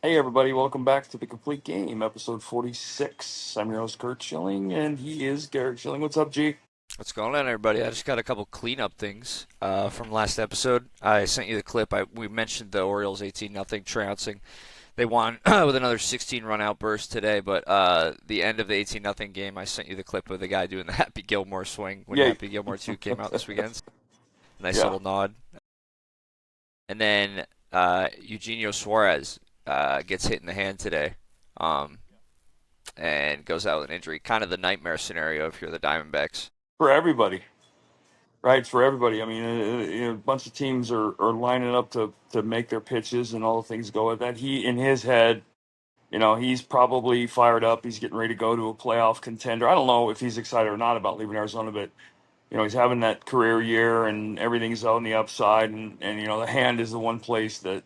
Hey everybody, welcome back to The Complete Game, episode 46. I'm your host, Curt Schilling, and he is Garrett Schilling. What's up, G? What's going on, everybody? I just got a couple cleanup things from last episode. I sent you the clip. We mentioned the Orioles 18-0 trouncing. They won with another 16-run outburst today, but the end of the 18-0 game, I sent you the clip of the guy doing the Happy Gilmore swing when Yeah, Happy Gilmore 2 came out this weekend. Nice yeah. little nod. And then Eugenio Suarez gets hit in the hand today um, and goes out with an injury. Kind of the nightmare scenario if you're the Diamondbacks. For everybody, right? It's for everybody. I mean, a bunch of teams are lining up to make their pitches and all the things go with that. He, in his head, he's probably fired up. He's getting ready to go to a playoff contender. I don't know if he's excited or not about leaving Arizona, but he's having that career year and everything's on the upside. And the hand is the one place that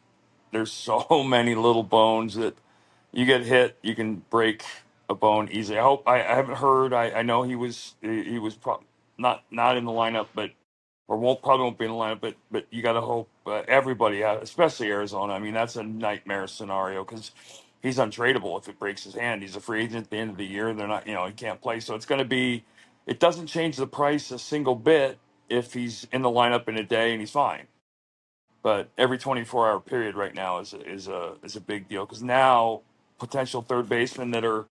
there's so many little bones that you get hit, you can break a bone easily. I haven't heard. I know he was not in the lineup, but or won't be in the lineup. But you got to hope everybody, especially Arizona. I mean, that's a nightmare scenario because he's untradeable if it breaks his hand. He's a free agent at the end of the year. They're not, he can't play. So it's going to be. It doesn't change the price a single bit if he's in the lineup in a day and he's fine. But every 24-hour period right now is a big deal because now potential third basemen that are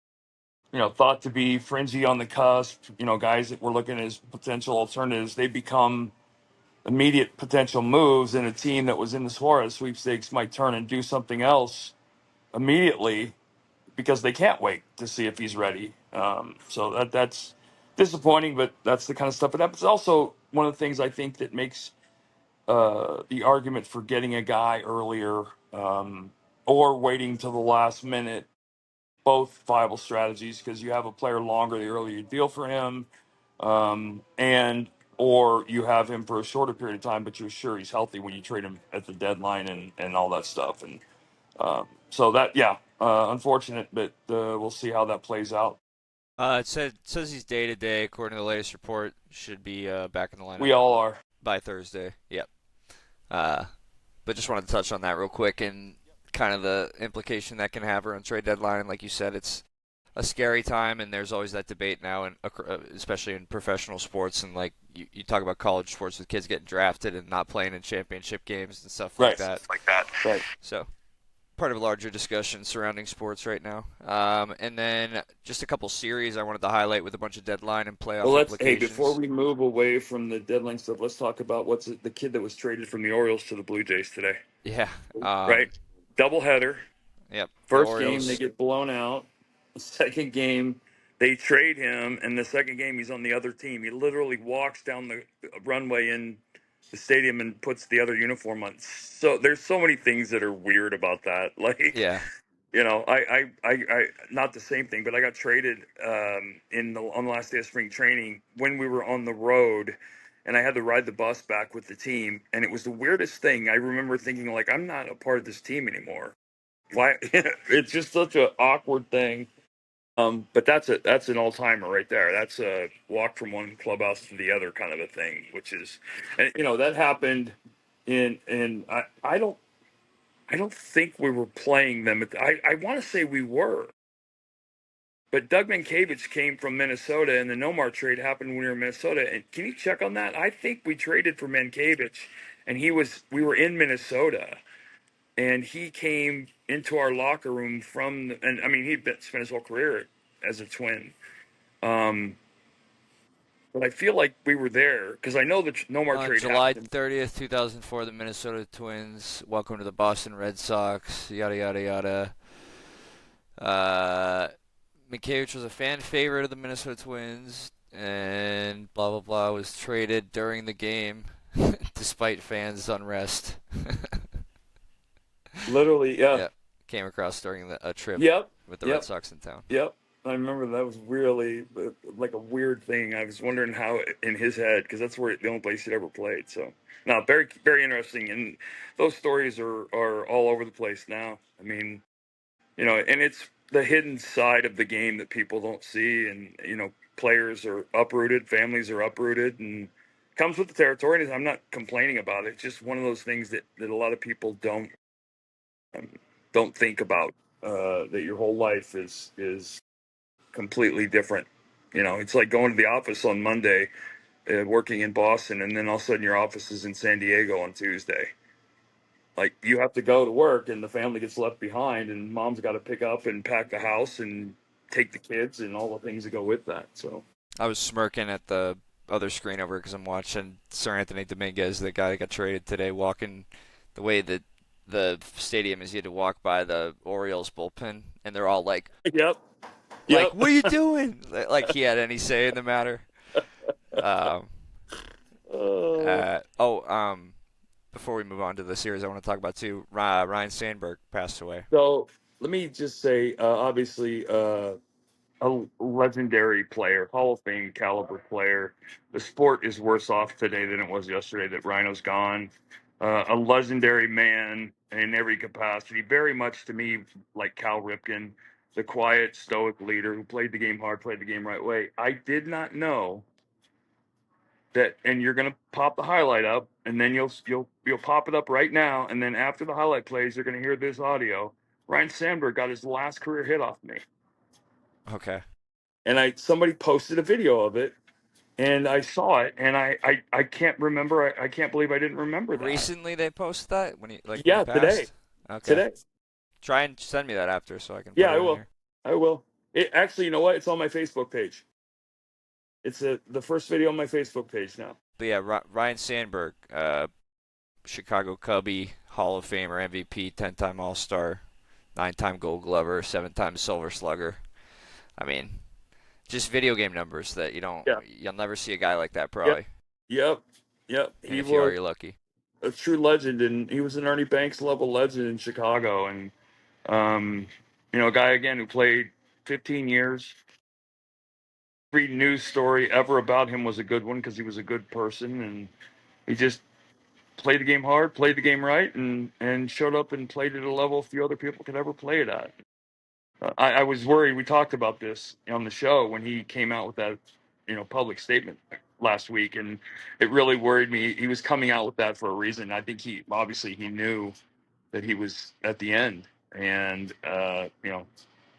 thought to be fringy on the cusp, guys that we're looking at as potential alternatives, they become immediate potential moves, and a team that was in the Suarez sweepstakes might turn and do something else immediately because they can't wait to see if he's ready. So that's disappointing, but that's the kind of stuff. But that's also one of the things I think that makes the argument for getting a guy earlier or waiting till the last minute, both viable strategies because you have a player longer the earlier you deal for him, and or you have him for a shorter period of time, but you're sure he's healthy when you trade him at the deadline and all that stuff. And so that, yeah, unfortunate, but we'll see how that plays out. It says he's day to day. According to the latest report, should be back in the lineup We all are. by Thursday. Yep. Uh, but just wanted to touch on that real quick and kind of the implication that can have around trade deadline. And like you said, it's a scary time, and there's always that debate now, and especially in professional sports. And like you talk about college sports with kids getting drafted and not playing in championship games and stuff like Right. that. Right. So part of a larger discussion surrounding sports right now. And then just a couple series I wanted to highlight with a bunch of deadline and Well, playoff hey, before implications. we move away from the deadline stuff, let's talk about the kid that was traded from the Orioles to the Blue Jays today. Yeah. Right? Doubleheader. Yep. The First game, they Orioles. get blown out. The second game, they trade him, and the second game, he's on the other team. He literally walks down the runway in the stadium and puts the other uniform on. So there's so many things that are weird about that. Like, Yeah. not the same thing, but I got traded on the last day of spring training when we were on the road, and I had to ride the bus back with the team, and it was the weirdest thing. I remember thinking, like, I'm not a part of this team anymore. Why? It's just such an awkward thing. But that's an all timer right there. That's a walk from one clubhouse to the other kind of a thing, which is, and that happened in I don't think we were playing them. I want to say we were, but Doug Mankiewicz came from Minnesota, and the Nomar trade happened when we were in Minnesota. And can you check on that? I think we traded for Mankiewicz, and we were in Minnesota. And he came into our locker room and I mean, spent his whole career as a Twin. Um, but I feel like we were there because I know the Nomar On trade July happened. 30th, 2004, the Minnesota Twins welcome to the Boston Red Sox. Yada yada yada. Uh, Minkevich was a fan favorite of the Minnesota Twins, and blah blah blah was traded during the game, despite fans' unrest. Literally, yeah. Yeah, came across during a trip Yep, with the Red yep, Sox in town. yep. I remember that was really like a weird thing. I was wondering how in his head, because that's the only place he'd ever played. So, no, very, very interesting. And those stories are all over the place now. I mean, and it's the hidden side of the game that people don't see. And, players are uprooted, families are uprooted, and comes with the territory. And I'm not complaining about it. It's just one of those things that a lot of people don't don't think about that your whole life is completely different. You know, it's like going to the office on Monday, working in Boston, and then all of a sudden your office is in San Diego on Tuesday. Like you have to go to work, and the family gets left behind, and mom's got to pick up and pack the house and take the kids and all the things that go with that. So I was smirking at the other screen over because I'm watching Sir Anthony Dominguez, the guy that got traded today, walking the way that the stadium is. He had to walk by the Orioles bullpen, and they're all yep, like, yep. "What are you doing?" Like he had any say in the matter. Um, uh, Before we move on to the series, I want to talk about too. Ryne Sandberg passed away. so let me just say, obviously, a legendary player, Hall of Fame caliber player. The sport is worse off today than it was yesterday that Rhino's gone. A legendary man in every capacity, very much to me like Cal Ripken, the quiet, stoic leader who played the game hard, played the game right way. I did not know that, and you're gonna pop the highlight up, and then you'll pop it up right now, and then after the highlight plays, you're gonna hear this audio. Ryne Sandberg got his last career hit off me, Okay. and I somebody posted a video of it, and I saw it, and I can't remember. I can't believe I didn't remember that. Recently, they posted that when he Yeah, today, passed. Okay. today. Try and send me that after so I can Yeah, put I it in will. here. I will. It actually, you know what? It's on my Facebook page. It's the first video on my Facebook page now. But yeah, Ryne Sandberg, Chicago Cubby, Hall of Famer, MVP, 10-time All-Star, 9-time Gold Glover, 7-time Silver Slugger. I mean, just video game numbers that Yeah. you'll never see a guy like that Yep. probably. Yep. Yep. And He if you are, was you're lucky. a true legend, and he was an Ernie Banks level legend in Chicago, and um, a guy again who played 15 years. Every news story ever about him was a good one because he was a good person, and he just played the game hard, played the game right, and showed up and played at a level few other people could ever play it at. I was worried. We talked about this on the show when he came out with that, public statement last week, and it really worried me. He was coming out with that for a reason. I think he obviously he knew that he was at the end, and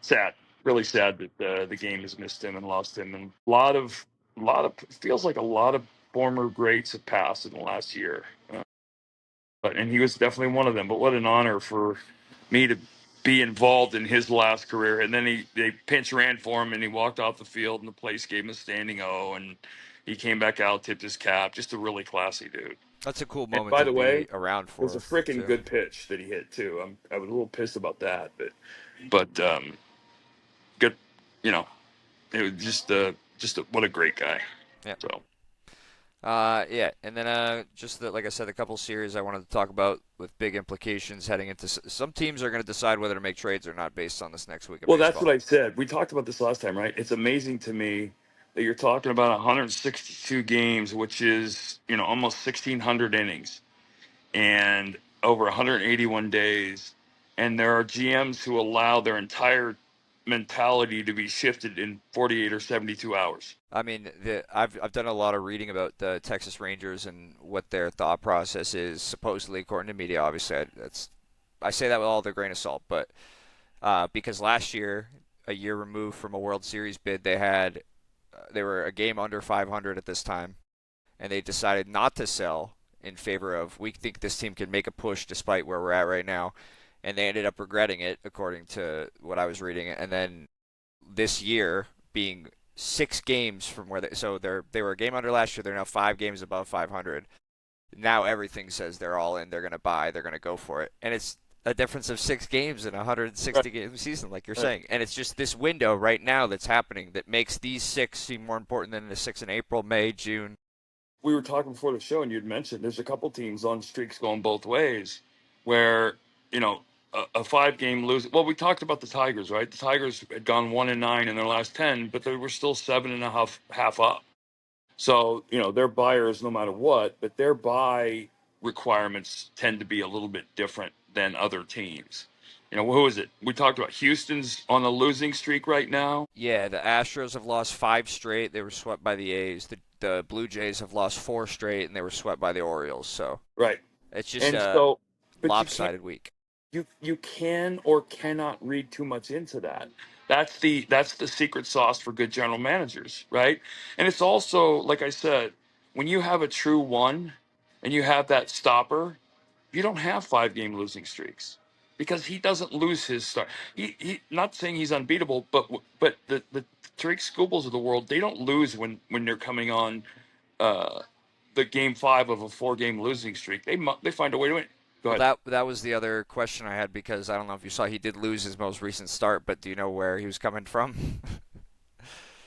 sad, really sad that the game has missed him and lost him, and a lot of feels like a lot of former greats have passed in the last year. And he was definitely one of them. But what an honor for me to be involved in his last career. And then they pinch ran for him, and he walked off the field, and the place gave him a standing O, and he came back out, tipped his cap. Just a really classy dude. That's a cool And moment by to the way, be around it was a for freaking too. good pitch that he hit too. I was a little pissed about that, but good. You know, it was just what a great guy. Yeah. So Yeah, and then just like I said, a couple series I wanted to talk about with big implications heading into. Some teams are going to decide whether to make trades or not based on this next week of well, that's what baseball. I said. We talked about this last time, right? It's amazing to me that you're talking about 162 games, which is almost 1,600 innings and over 181 days, and there are GMs who allow their entire mentality to be shifted in 48 or 72 hours. I mean, I've done a lot of reading about the Texas Rangers and what their thought process is. Supposedly, according to media, obviously, I say that with all the grain of salt, but because last year, a year removed from a World Series bid, they were a game under 500 at this time, and they decided not to sell in favor of we think this team can make a push despite where we're at right now, and they ended up regretting it according to what I was reading. And then this year being 6 games from where they were a game under last year, they're now 5 games above 500. Now everything says they're all in, they're going to buy, they're going to go for it, and it's a difference of 6 games in a 160 Right. game season, like you're Right. saying. And it's just this window right now that's happening that makes these 6 seem more important than the 6 in April, May, June. We were talking before the show, and you'd mentioned there's a couple teams on streaks going both ways, where a 5 game lose. Well, we talked about the Tigers, right? The Tigers had gone 1-9 in their last 10, but they were still 7.5 up. So they're buyers no matter what, but their buy requirements tend to be a little bit different than other teams. Who is it? We talked about Houston's on a losing streak right now. Yeah, the Astros have lost 5 straight. They were swept by the A's. The Blue Jays have lost 4 straight, and they were swept by the Orioles. So Right. it's just And a so, but you can't lopsided week. you can or cannot read too much into that. That's the secret sauce for good general managers, right? And it's also, like I said, when you have a true one and you have that stopper, you don't have 5 game losing streaks because he doesn't lose his start. He not saying he's unbeatable, but the Tariq Skubals of the world, they don't lose when they're coming on uh, the game 5 of a 4 game losing streak. They find a way to win. Go Well, ahead. that was the other question I had because I don't know if you saw he did lose his most recent start, but do you know where he was coming from?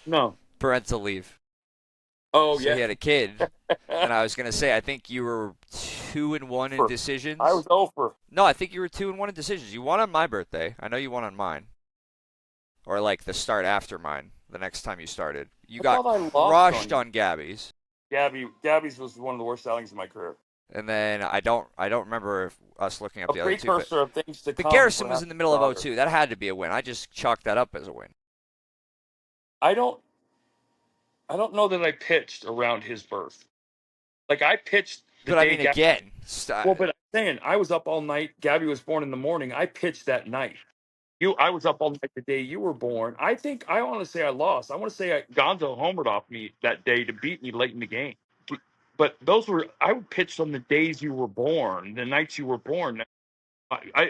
No. Parental leave. Oh So yeah. he had a kid, and I was gonna say I think you were 2-1 in I was decisions. over. No, I think you were 2-1 in decisions. You won on my birthday. I know you won on mine, or like the start after mine. The next time you started, you I got thought I lost on crushed you. on Gabby's. Gabby's was one of the worst outings of my career. And then I don't remember if us looking up A the other two, but precursor of things to come Garrison for was having in the a middle of daughter. 02. That had to be a win. I just chalked that up as a win. I don't I don't know that I pitched around his birth. Like I pitched the But I day mean, Gabby. again, Well, but I'm saying I was up all night. Gabby was born in the morning. I pitched that night. I was up all night the day you were born. I want to say I lost. I want to say Gonzo homered off me that day to beat me late in the game. But I pitched on the days you were born, the nights you were born.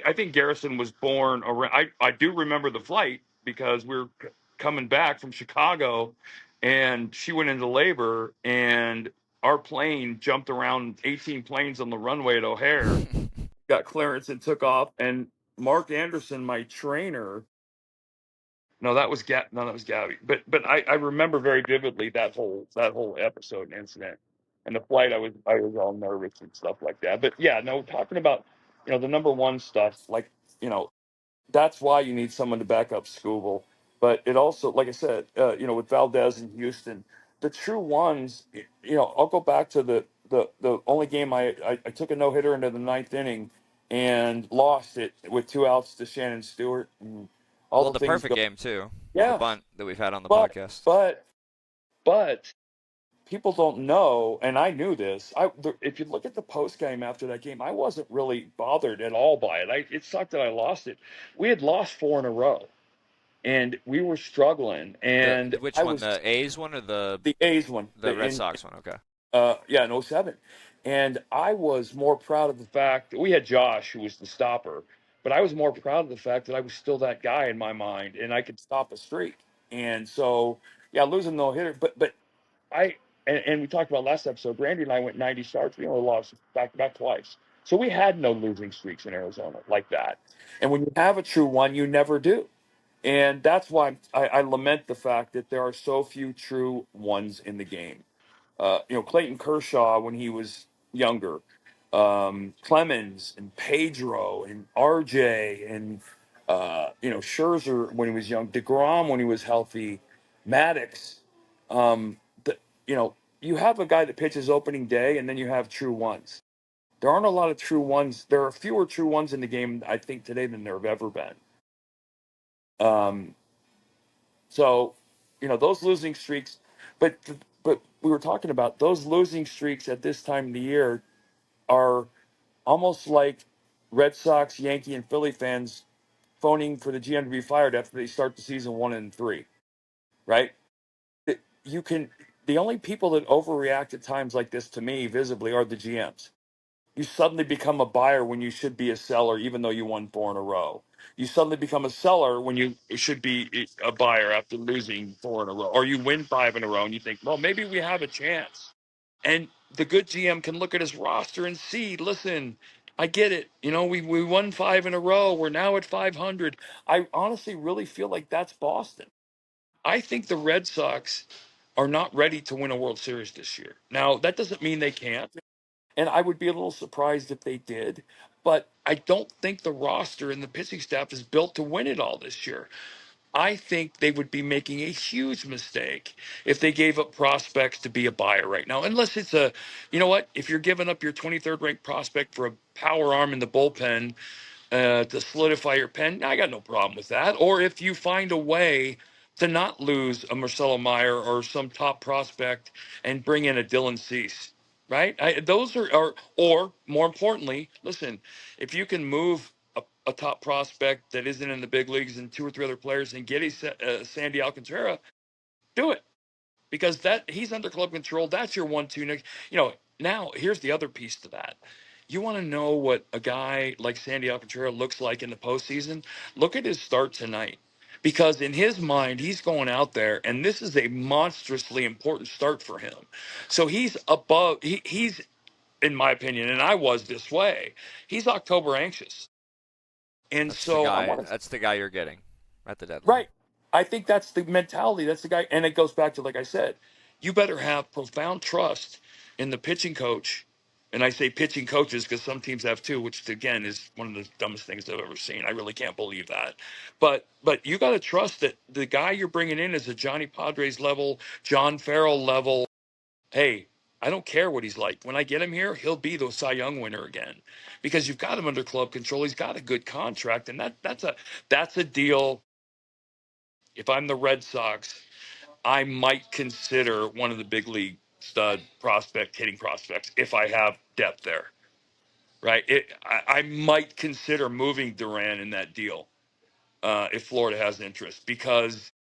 I think Garrison was born around. I do remember the flight because we were coming back from Chicago, and she went into labor, and our plane jumped around 18 planes on the runway at O'Hare, got clearance, and took off. And Mark Anderson, my trainer, no, that was Gabby. But I remember very vividly that whole episode and incident. And the flight, I was all nervous and stuff like that. But yeah, no, talking about the number one stuff, like you know that's why you need someone to back up Scooble. But it also, like I said, with Valdez and Houston, the true ones, I'll go back to the only game I took a no hitter into the ninth inning and lost it with 2 outs to Shannon Stewart and all well, the the things perfect go. game too. The Yeah, bunt that we've had on the but podcast. but but people don't know, and I knew this. If you look at the post game after that game, I wasn't really bothered at all by it. It sucked that I lost it. We had lost 4 in a row, and we were struggling. And Which I one? was The A's one or the the A's one, the Red Sox one? Okay. yeah, in '07. And I was more proud of the fact that we had Josh, who was the stopper, but I was more proud of the fact that I was still that guy in my mind, and I could stop a streak. And so, yeah, losing no hitter, but I and we talked about last episode. Randy and I went 90 starts. We only lost back to back twice, so we had no losing streaks in Arizona like that. And when you have a true one, you never do. And that's why I lament the fact that there are so few true ones in the game. Clayton Kershaw when he was younger, Clemens and Pedro and RJ and Scherzer when he was young, DeGrom when he was healthy, Maddox. Um, the, you have a guy that pitches opening day, and then you have true ones. There aren't a lot of true ones. There are fewer true ones in the game, I think, today than there have ever been. Um, so, those losing streaks, but but we were talking about those losing streaks at this time of the year are almost like Red Sox, Yankee, and Philly fans phoning for the GM to be fired after they start the season 1-3, right? You can. The only people that overreact at times like this to me visibly are the GMs. You suddenly become a buyer when you should be a seller, even though you won 4 in a row. You suddenly become a seller when you should be a buyer after losing 4 in a row. Or you win 5 in a row and you think, well, maybe we have a chance. And the good GM can look at his roster and see, listen, I get it. We won 5 in a row. We're now at 500. I honestly really feel like that's Boston. I think the Red Sox are not ready to win a World Series this year. Now, that doesn't mean they can't. And I would be a little surprised if they did. But I don't think the roster and the pitching staff is built to win it all this year. I think they would be making a huge mistake if they gave up prospects to be a buyer right now. Unless it's you know what? If you're giving up your 23rd ranked prospect for a power arm in the bullpen to solidify your pen, I got no problem with that. Or if you find a way to not lose a Marcelo Meyer or some top prospect and bring in a Dylan Cease, right? Those are, or more importantly, listen, if you can move a top prospect that isn't in the big leagues and two or three other players and get a Sandy Alcantara, do it because that he's under club control. That's your 1-2 next. Now here's the other piece to that. You want to know what a guy like Sandy Alcantara looks like in the postseason? Look at his start tonight. Because in his mind, he's going out there, and this is a monstrously important start for him. So he's above. He's, in my opinion, and I was this way. He's October anxious, and That's the so I guy. want to. That's the guy you're getting at the deadline. Right. I think that's the mentality. That's the guy. And it goes back to, like I said, you better have profound trust in the pitching coach. And I say pitching coaches because some teams have two, which again is one of the dumbest things I've ever seen. I really can't believe that. But you got to trust that the guy you're bringing in is a Johnny Padres level, John Farrell level. Hey, I don't care what he's like. When I get him here, he'll be the Cy Young winner again because you've got him under club control. He's got a good contract, and that's a deal. If I'm the Red Sox, I might consider one of the big league stud hitting prospects if I have depth there, right? I might consider moving Duran in that deal if Florida has interest because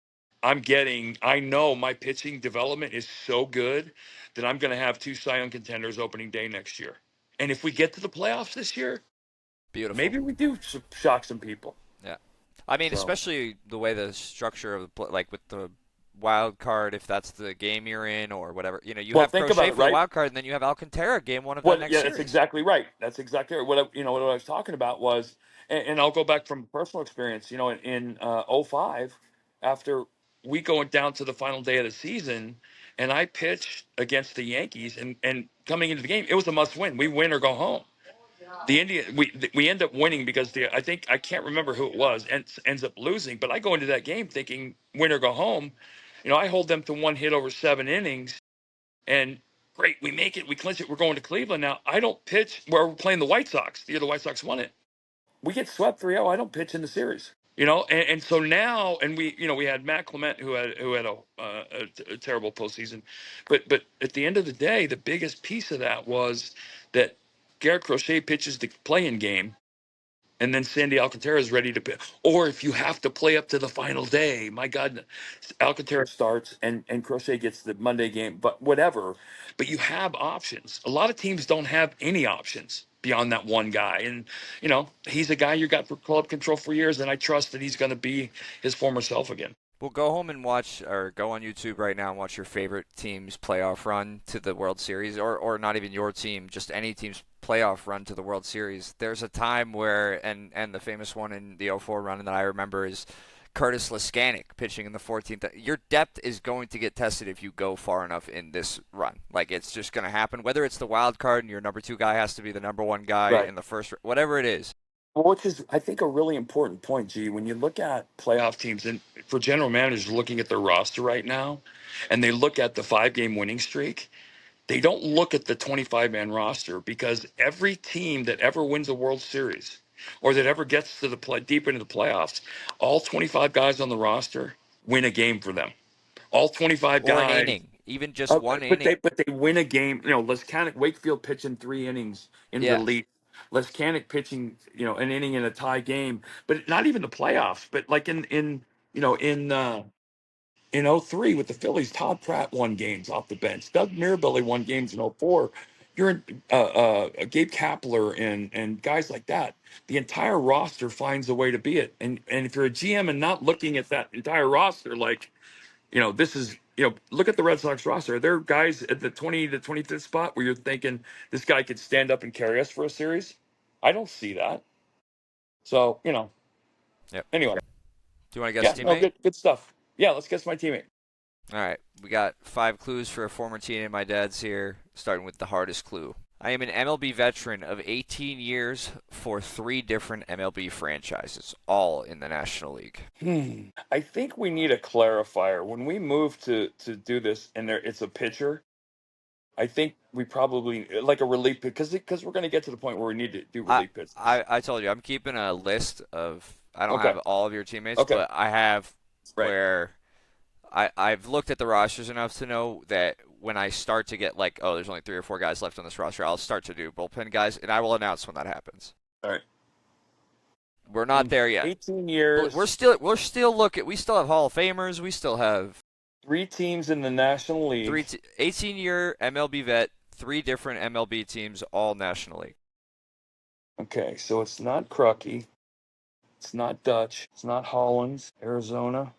I know my pitching development is so good that I'm going to have two Cy Young contenders opening day next year. And if we get to the playoffs this year, Beautiful. maybe we do shock some people. Yeah. I mean, So, especially the way the structure of like with the wild card, if that's the game you're in or whatever. You well, have think about Crochet it, for the right? wild card, and then you have Alcantara game one of that What? next Yeah, that's series. exactly right. That's exactly right. What I was talking about was, and I'll go back from personal experience. In 05, after we going down to the final day of the season, and I pitched against the Yankees, and coming into the game, it was a must win. We win or go home. The Indian we end up winning because I can't remember who it was and ends up losing. But I go into that game thinking win or go home. I hold them to one hit over 7 innings and great, we make it, we clinch it, we're going to Cleveland. Now, I don't pitch where we're playing the White Sox. The year the White Sox won it. We get swept 3-0. I don't pitch in the series. And so now, and we had Matt Clement who had a terrible postseason, but at the end of the day, the biggest piece of that was that Garrett Crochet pitches the play-in game, and then Sandy Alcantara is ready to pitch. Or if you have to play up to the final day, my God, Alcantara starts and Crochet gets the Monday game, but whatever. But you have options. A lot of teams don't have any options beyond that one guy. And, he's a guy you got for club control for years, and I trust that he's going to be his former self again. Well, go home and watch, or go on YouTube right now and watch your favorite team's playoff run to the World Series, or not even your team, just any team's playoff run to the World Series. There's a time where, and the famous one in the '04 run that I remember is Curtis Leskanik pitching in the 14th. Your depth is going to get tested if you go far enough in this run. Like, it's just going to happen. Whether it's the wild card and your number 2 guy has to be the number 1 guy Right. in the first, whatever it is. Well, which is, I think, a really important point, G. When you look at playoff teams, and for general managers looking at their roster right now, and they look at the 5-game winning streak, they don't look at the 25-man roster because every team that ever wins a World Series or that ever gets to deep into the playoffs, all 25 guys on the roster win a game for them. All 25 Or an guys. inning, even just one But inning. they win a game. Leskanic Wakefield pitching 3 innings in Yeah. relief. Leskanic pitching, an inning in a tie game, but not even the playoffs. But like in '03 with the Phillies, Todd Pratt won games off the bench. Doug Mirabelli won games in '04. You're in Gabe Kapler and guys like that. The entire roster finds a way to be it. And if you're a GM and not looking at that entire roster, like, this is, look at the Red Sox roster. Are there guys at the 20 to 25th spot where you're thinking this guy could stand up and carry us for a series? I don't see that. So, Yep. anyway, Do you want to guess yeah, no, teammate? good stuff. Yeah, let's guess my teammate. All right, we got 5 clues for a former teammate of my dad's here, starting with the hardest clue. I am an MLB veteran of 18 years for 3 different MLB franchises, all in the National League. I think we need a clarifier. When we move to do this and it's a pitcher, I think we probably like a relief because we're going to get to the point where we need to do I, relief pitches. I told you, I'm keeping a list of, I don't Okay. have all of your teammates, Okay. but I have Right. where I've looked at the rosters enough to know that when I start to get like, oh, there's only 3 or 4 guys left on this roster, I'll start to do bullpen guys, and I will announce when that happens. All right. We're not there yet. 18 But years, we're still looking. We still have Hall of Famers. We still have 3 teams in the National League. 18-year MLB vet, 3 different MLB teams, all National League. Okay, so it's not Crucky. It's not Dutch. It's not Hollins, Arizona.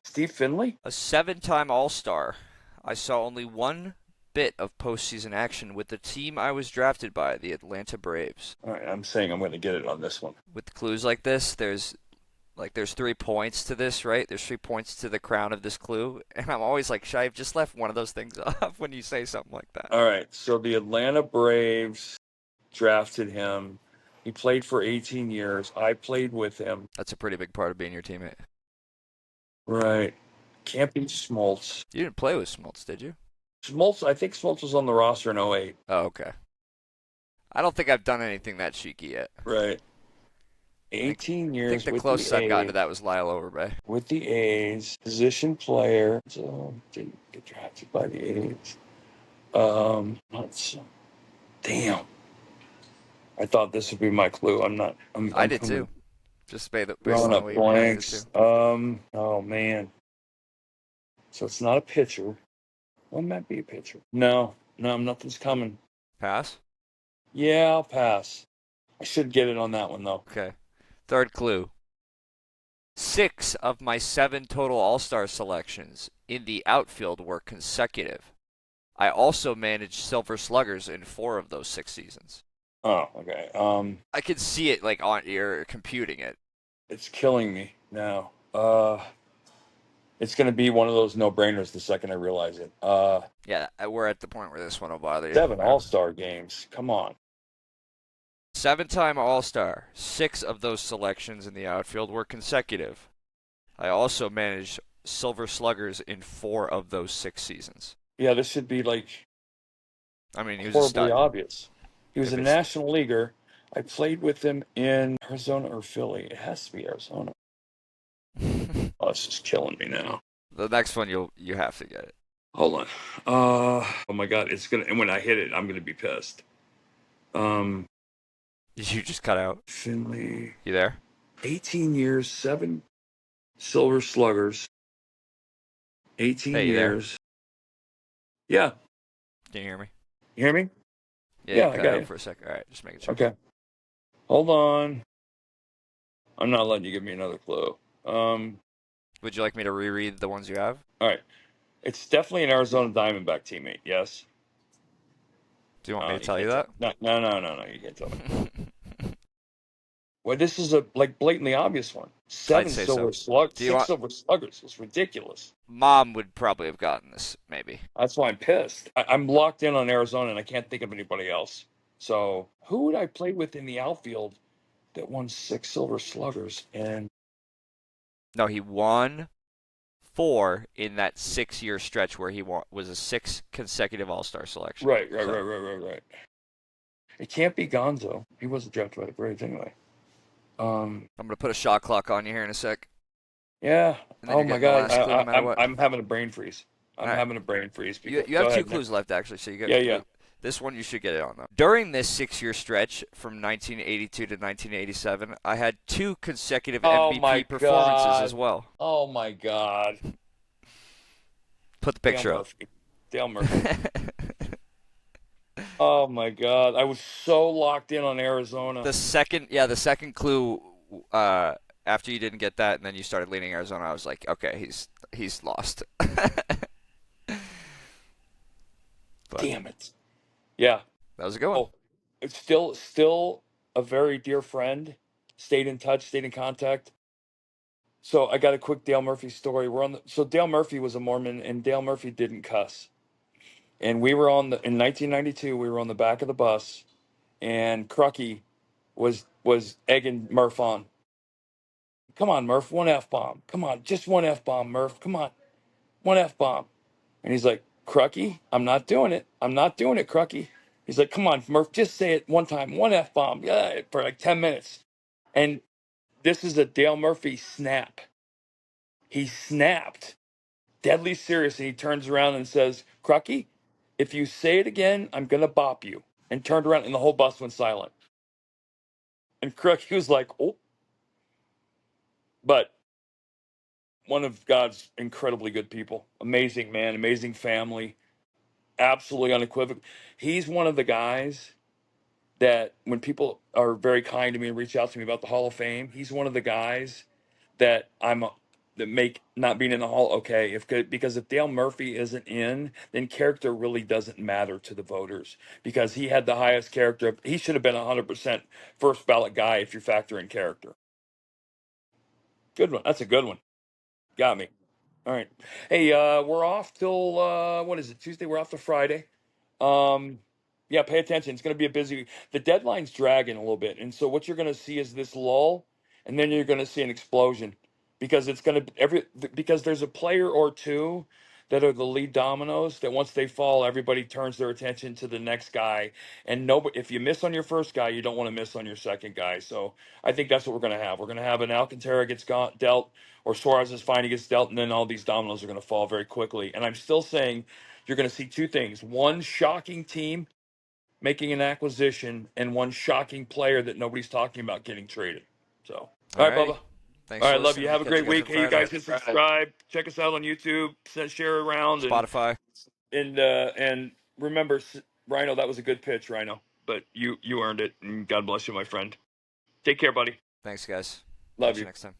Steve Finley? A 7-time All-Star. I saw only one bit of postseason action with the team I was drafted by, the Atlanta Braves. All right, I'm saying I'm going to get it on this one. With clues like this, there's 3 points to this, right? There's 3 points to the crown of this clue, and I'm always like, should I have just left one of those things off when you say something like that? All right, so the Atlanta Braves drafted him. He played for 18 years. I played with him. That's a pretty big part of being your teammate. Right. Can't be Smoltz. You didn't play with Smoltz, did you? Smoltz, I think Smoltz was on the roster in 08. Oh, okay. I don't think I've done anything that cheeky yet. Right. 18 years. I think the closest I've gotten to that was Lyle Overbay. With the A's, position player. So didn't get drafted by the A's. Damn. I thought this would be my clue. I did too. Just based on drawing up the way blanks. Oh man. So it's not a pitcher. What might be a pitcher? No, nothing's coming. Pass? Yeah, I'll pass. I should get it on that one though. Okay. Third clue. 6 of my 7 total All-Star selections in the outfield were consecutive. I also managed Silver Sluggers in 4 of those 6 seasons. Oh, okay. I could see it like on you're computing it. It's killing me now. It's gonna be one of those no-brainers the second I realize it. Yeah, we're at the point where this one will bother you. 7 All-Star games. Come on. 7-time All-Star. 6 of those selections in the outfield were consecutive. I also managed Silver Sluggers in 4 of those 6 seasons. Yeah, this should be like I mean, he was horribly a stud. obvious. He was a national leaguer. I played with him in Arizona or Philly. It has to be Arizona. Oh, it's just killing me now. The next one you have to get it. Hold on. Oh my God, and when I hit it, I'm gonna be pissed. Did you just cut out? Finley. You there? 18 years, 7 Silver Sluggers. 18 years. There? Yeah. Can you hear me? You hear me? Yeah, I got out you. for a second. All right, just making sure. Okay. Hold on. I'm not letting you give me another clue. Would you like me to reread the ones you have? All right. It's definitely an Arizona Diamondback teammate, yes? Do you want me to tell you that? No, you can't tell me. Well, this is a blatantly obvious one. 7 Silver Sluggers. 6 Silver Sluggers. It's ridiculous. Mom would probably have gotten this, maybe. That's why I'm pissed. I'm locked in on Arizona, and I can't think of anybody else. So who would I play with in the outfield that won 6 Silver Sluggers? And no, he won 4 in that 6-year stretch where he was a 6 consecutive All-Star selection. Right. It can't be Gonzo. He wasn't drafted by the Braves anyway. I'm gonna put a shot clock on you here in a sec. Yeah. Oh my God. I'm having a brain freeze. I'm right. having a brain freeze. You have 2 clues left actually, so you got. Yeah. This one you should get it on though. During this 6-year stretch from 1982 to 1987, I had 2 consecutive MVP performances as well. Oh my God. Put the picture up. Dale Murphy. Oh my God. I was so locked in on Arizona. The second clue after you didn't get that and then you started leaning Arizona, I was like, okay, he's lost. Damn it. Yeah. That was a good one. It's still a very dear friend. Stayed in touch, stayed in contact. So I got a quick Dale Murphy story. So Dale Murphy was a Mormon, and Dale Murphy didn't cuss. And we were in 1992. We were on the back of the bus, and Crucky was egging Murph on. Come on, Murph, 1 F-bomb. Come on, just 1 F-bomb, Murph. Come on, 1 F-bomb. And he's like, Crucky, I'm not doing it. I'm not doing it, Crucky. He's like, come on, Murph, just say it one time. 1 F-bomb. Yeah, for like 10 minutes. And this is a Dale Murphy snap. He snapped. Deadly serious. And he turns around and says, Crucky, if you say it again, I'm going to bop you. And turned around and the whole bus went silent. And Crook, he was like, oh. But one of God's incredibly good people. Amazing man, amazing family, absolutely unequivocal. He's one of the guys that when people are very kind to me and reach out to me about the Hall of Fame, he's one of the guys that that make not being in the Hall okay. Because if Dale Murphy isn't in, then character really doesn't matter to the voters because he had the highest character. He should have been 100% first ballot guy if you factor in character. Good one. That's a good one. Got me. All right. Hey, we're off till what is it? Tuesday. We're off to Friday. Um, yeah, pay attention. It's going to be a busy. The deadline's dragging a little bit, and so what you're going to see is this lull, and then you're going to see an explosion because it's going to because there's a player or two that are the lead dominoes that once they fall, everybody turns their attention to the next guy, and nobody. If you miss on your first guy, you don't want to miss on your second guy. So I think that's what we're going to have. We're going to have an Alcantara gets dealt, or Suarez is finally gets dealt, and then all these dominoes are going to fall very quickly. And I'm still saying you're going to see two things: one shocking team making an acquisition, and one shocking player that nobody's talking about getting traded. So, all right, Alrighty. Bubba. Thanks All for right, love you. listening. Have a Catch great you guys week. on Hey, you Friday. guys hit subscribe. Check us out on YouTube. Share around and remember, Rhino, that was a good pitch, Rhino. But you earned it, and God bless you, my friend. Take care, buddy. Thanks, guys. Love Catch you you. next time.